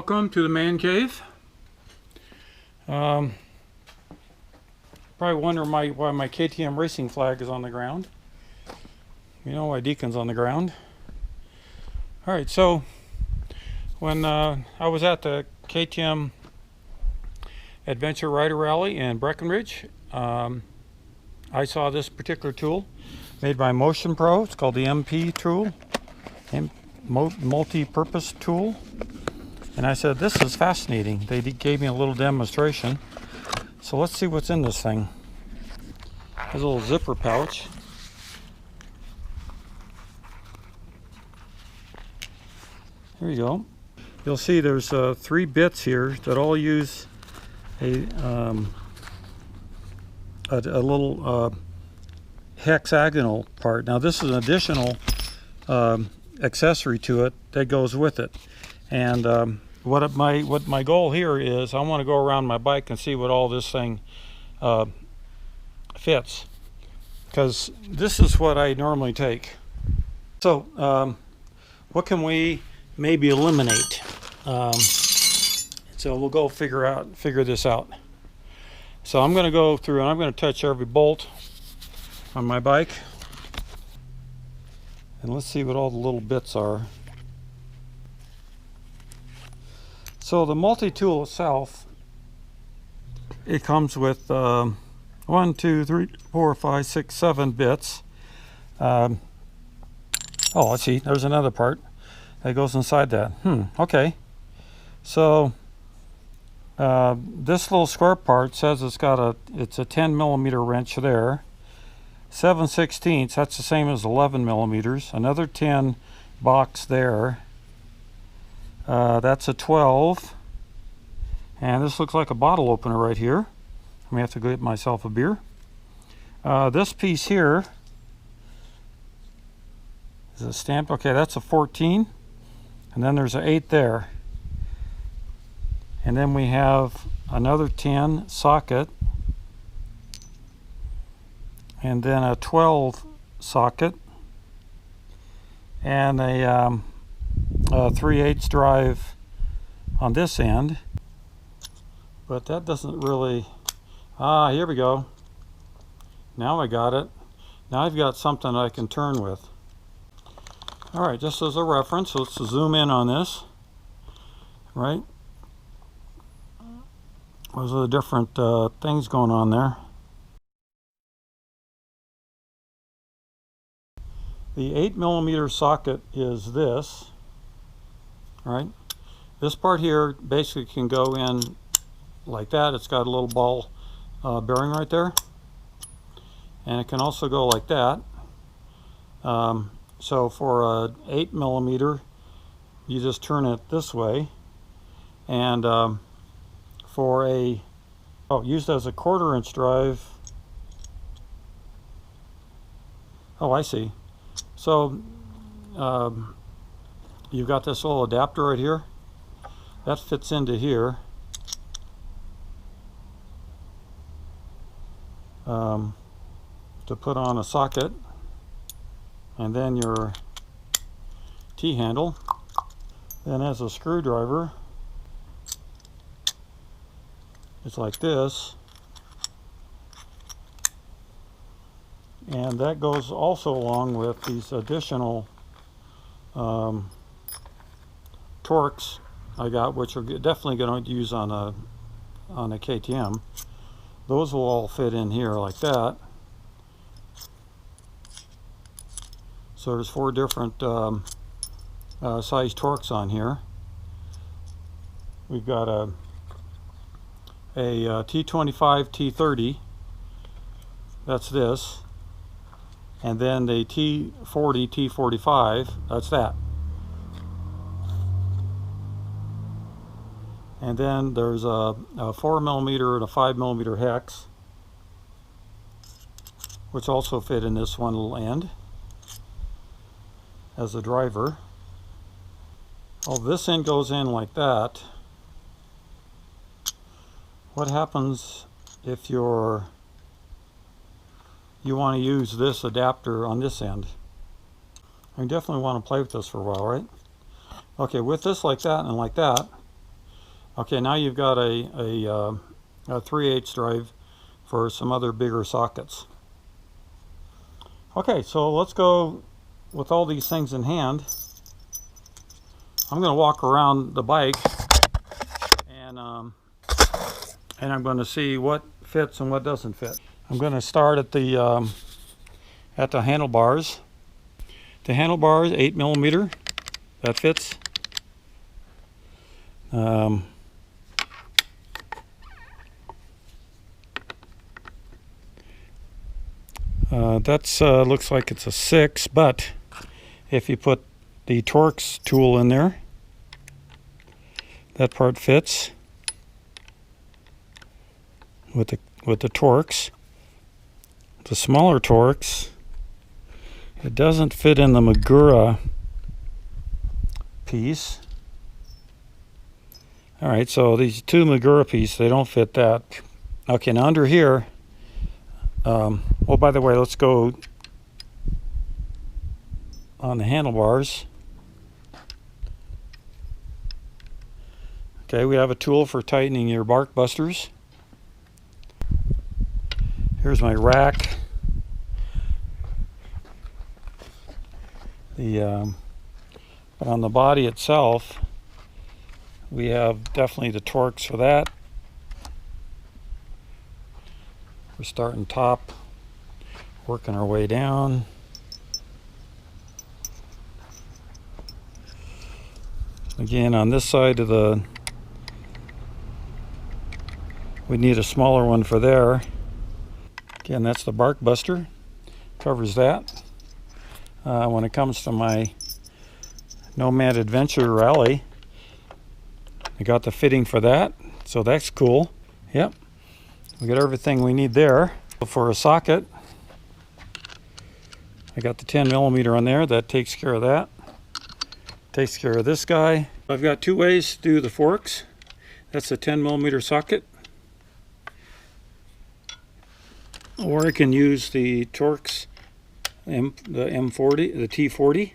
Welcome to the man cave. Probably wonder why my KTM racing flag is on the ground. You know why Deacon's on the ground. Alright, so when I was at the KTM Adventure Rider Rally in Breckenridge, I saw this particular tool made by Motion Pro. It's called the MP tool, multi-purpose tool. And I said, this is fascinating. They gave me a little demonstration. So let's see what's in this thing. There's a little zipper pouch. Here you go. You'll see there's 3 bits here that all use a little hexagonal part. Now this is an additional accessory to it that goes with it. And what my goal here is, I want to go around my bike and see what all this thing fits, because this is what I normally take. So what can we maybe eliminate? So we'll go figure this out. So I'm going to go through and I'm going to touch every bolt on my bike, and let's see what all the little bits are. So the multi-tool itself, it comes with 1, 2, 3, 4, 5, 6, 7 bits. Oh, let's see, there's another part that goes inside that. Okay. So this little square part says it's a 10 millimeter wrench there. 7/16, that's the same as 11 millimeters. Another 10 box there. That's a 12. And this looks like a bottle opener right here. I may have to go get myself a beer. This piece here is a stamped. Okay, that's a 14. And then there's an 8 there. And then we have another 10 socket. And then a 12 socket. And a 3/8 drive on this end. But that doesn't really... here we go. Now I got it. Now I've got something I can turn with. Alright, just as a reference, let's zoom in on this. Right? Those are the different things going on there. The 8 millimeter socket is this. Right? This part here basically can go in like that. It's got a little ball bearing right there. And it can also go like that. So for a 8 millimeter, you just turn it this way. And for a, used as a 1/4 inch drive. Oh, I see. So you've got this little adapter right here. That fits into here. To put on a socket. And then your T-handle. Then as a screwdriver, it's like this. And that goes also along with these additional torques I got, which are definitely going to use on a KTM. Those will all fit in here like that. So there's 4 different size torques on here. We've got a T25, T30. That's this. And then the T40, T45. That's that. And then there's a 4 millimeter and a 5 millimeter hex, which also fit in this one little end as a driver. Oh, this end goes in like that. What happens if you want to use this adapter on this end? I definitely want to play with this for a while, right? Okay, with this like that and like that, Okay, now you've got a 3/8 drive for some other bigger sockets. Okay, so let's go with all these things in hand. I'm going to walk around the bike and I'm going to see what fits and what doesn't fit. I'm going to start at the handlebars. The handlebars, 8mm, that fits. That's looks like it's a 6, but if you put the Torx tool in there, that part fits with the Torx. The smaller Torx, it doesn't fit in the Magura piece. All right, so these two Magura pieces, they don't fit that. Okay, now under here, well, by the way, let's go on the handlebars. Okay, we have a tool for tightening your bark busters. Here's my rack. But on the body itself, we have definitely the Torx for that. We're starting top, working our way down. Again, on this side of the, we need a smaller one for there. Again, that's the bark buster, covers that. When it comes to my Nomad Adventure Rally, I got the fitting for that, so that's cool. Yep, we got everything we need there. For a socket, I got the 10mm on there, that takes care of that. Takes care of this guy. I've got two ways to do the forks. That's a 10mm socket, or I can use the Torx the M40, the T40.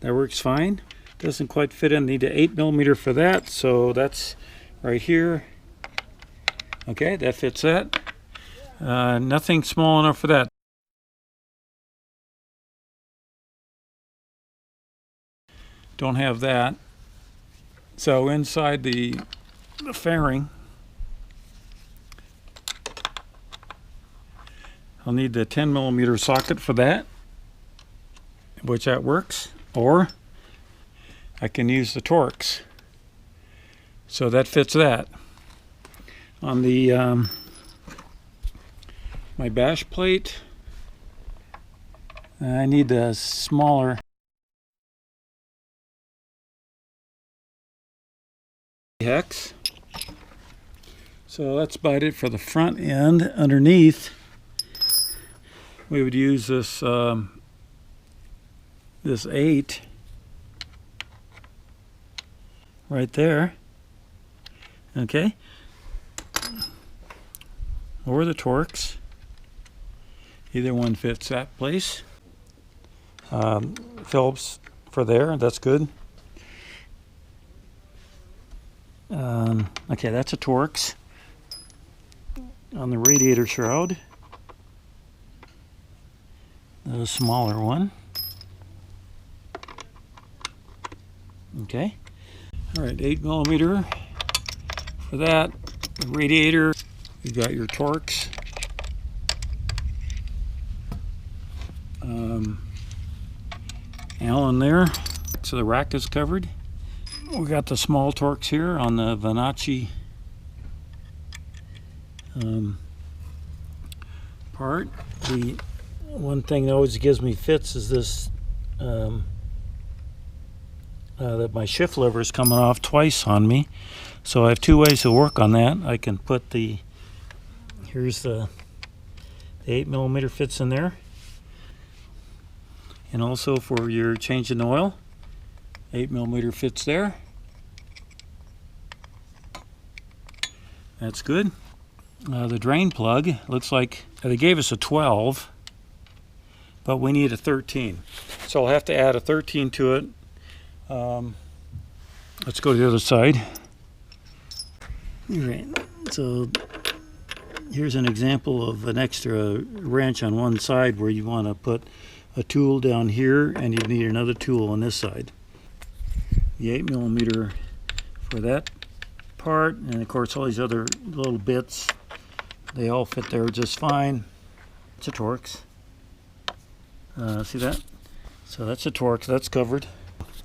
That works fine. Doesn't quite fit in. Need an 8mm for that, so that's right here. Okay, that fits that. Nothing small enough for that. Don't have that. So inside the fairing, I'll need the 10mm socket for that, which that works, or I can use the Torx. So that fits that. On the my bash plate, I need a smaller hex. So that's about it for the front end. Underneath, we would use this this 8 right there. Okay, or the Torx. Either one fits that place. Phillips for there, that's good. Okay, that's a Torx on the radiator shroud. The smaller one. Okay. All right, 8mm for that. The radiator. You got your Torx. Allen there. So the rack is covered. We got the small Torx here on the Vanasche part. The one thing that always gives me fits is this that my shift lever is coming off twice on me. So I have two ways to work on that. I can put the, here's the 8mm fits in there, and also for your changing oil, 8mm fits there. That's good. The drain plug looks like they gave us a 12, but we need a 13, so I'll have to add a 13 to it. Let's go to the other side. Alright, so here's an example of an extra wrench on one side where you want to put a tool down here and you need another tool on this side. The 8mm for that part, and of course all these other little bits, they all fit there just fine. It's a Torx. See that? So that's a Torx, that's covered.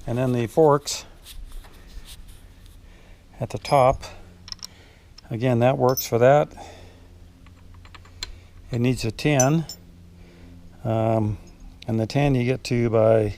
And then the forks at the top, again, that works for that. It needs a 10, and the 10 you get to by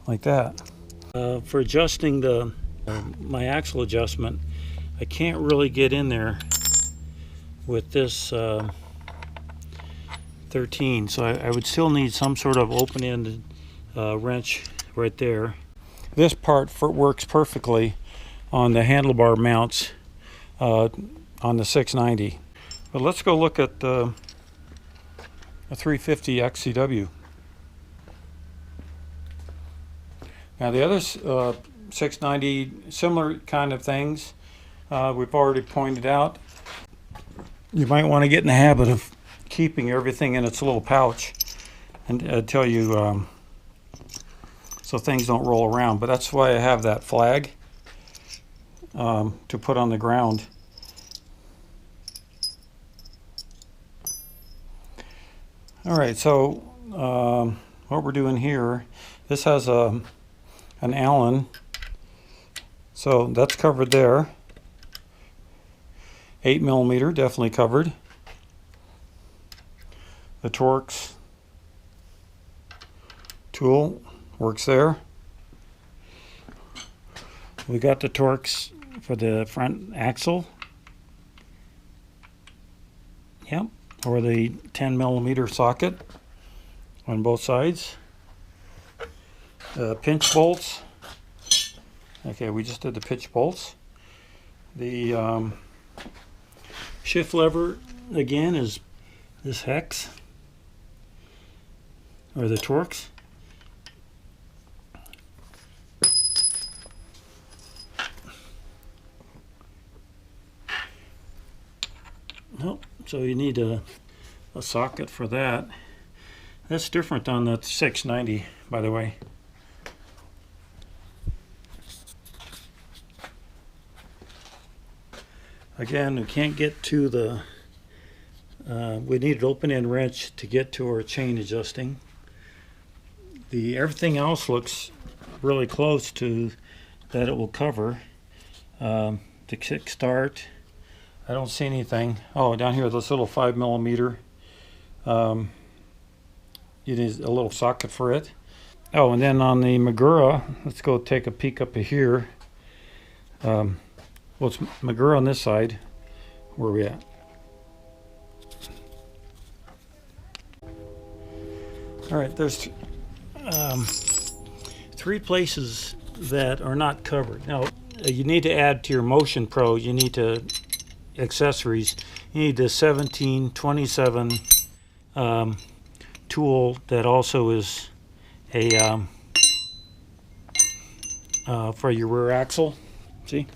like that. For adjusting the my axle adjustment, I can't really get in there with this 13, so I would still need some sort of open-ended wrench right there. This part works perfectly on the handlebar mounts on the 690. But let's go look at the 350 XCW. Now the other 690, similar kind of things, we've already pointed out. You might want to get in the habit of keeping everything in its little pouch until you so things don't roll around. But that's why I have that flag to put on the ground. All right, so what we're doing here, this has an Allen, so that's covered there. 8mm, definitely covered. The Torx tool works there. We got the Torx for the front axle. Yep, or the 10mm socket on both sides. Pinch bolts. Okay, we just did the pinch bolts. The shift lever again is this hex, or the Torx. Nope, so you need a socket for that. That's different on the 690, by the way. Again, we can't get to the, we need an open-end wrench to get to our chain adjusting. Everything else looks really close to that it will cover. The kick start, I don't see anything. Oh, down here, this little 5mm. You need a little socket for it. Oh, and then on the Magura, let's go take a peek up here. Well, it's Magura on this side. Where are we at? All right, there's 3 places that are not covered. Now, you need to add to your Motion Pro, you need to accessories. You need the 1727 tool that also is a for your rear axle. See?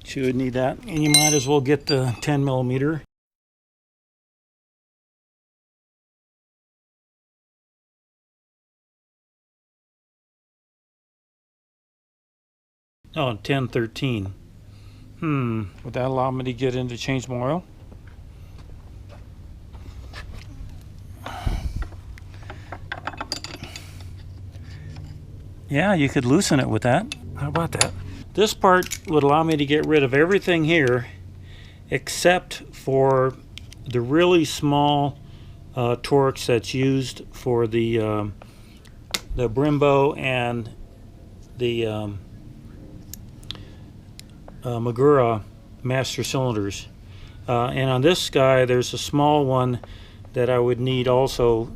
So you would need that, and you might as well get the 10mm. Oh, 1013. Would that allow me to get in to change my oil? Yeah, you could loosen it with that. How about that? This part would allow me to get rid of everything here except for the really small Torx that's used for the Brembo and the Magura master cylinders. And on this guy, there's a small one that I would need also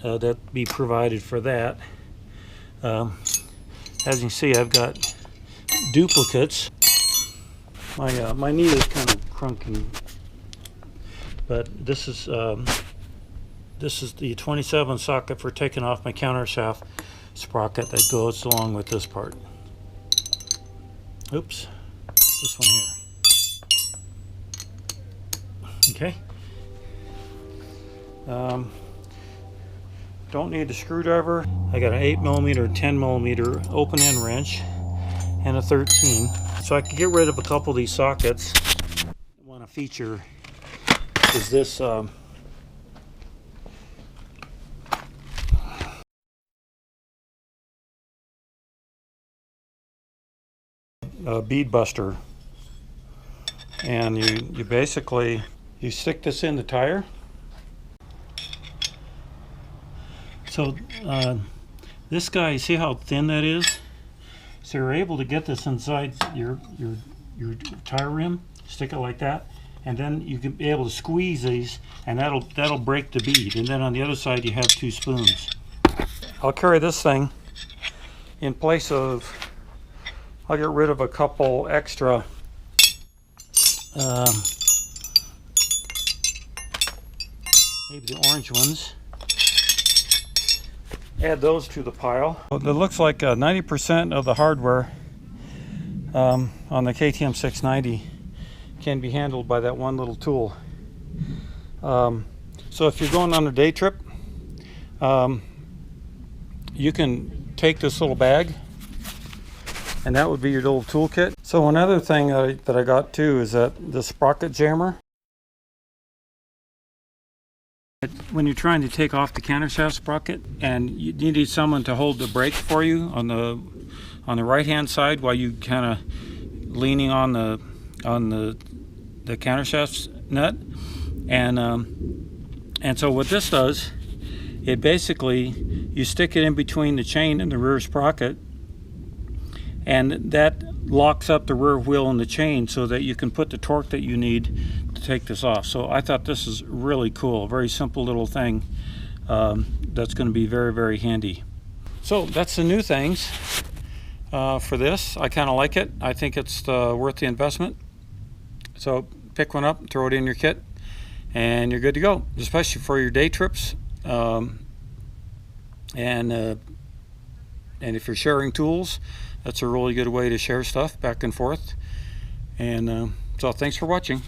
that be provided for that. As you can see, I've got duplicates. My knee is kind of crunky, but this is the 27 socket for taking off my counter shaft. sprocket that goes along with this part. Oops, this one here. Okay. Don't need a screwdriver. I got an 8mm, 10mm open end wrench and a 13. So I can get rid of a couple of these sockets. One feature is this bead buster, and you basically stick this in the tire. So this guy, see how thin that is? So you're able to get this inside your tire rim, stick it like that, and then you can be able to squeeze these, and that'll break the bead. And then on the other side you have 2 spoons. I'll carry this thing in place of, I'll get rid of a couple extra maybe the orange ones. Add those to the pile. It looks like 90% of the hardware on the KTM 690 can be handled by that one little tool. So if you're going on a day trip, you can take this little bag, and that would be your little toolkit. So another thing that I got too is that the sprocket jammer. When you're trying to take off the countershaft sprocket, and you need someone to hold the brake for you on the right hand side while you kind of leaning on the countershaft nut, and so what this does, it basically, you stick it in between the chain and the rear sprocket, and that locks up the rear wheel and the chain so that you can put the torque that you need to take this off. So I thought this is really cool, a very simple little thing that's going to be very, very handy. So that's the new things for this. I kind of like it. I think it's worth the investment. So pick one up, throw it in your kit, and you're good to go, especially for your day trips. And if you're sharing tools, that's a really good way to share stuff back and forth. And so thanks for watching.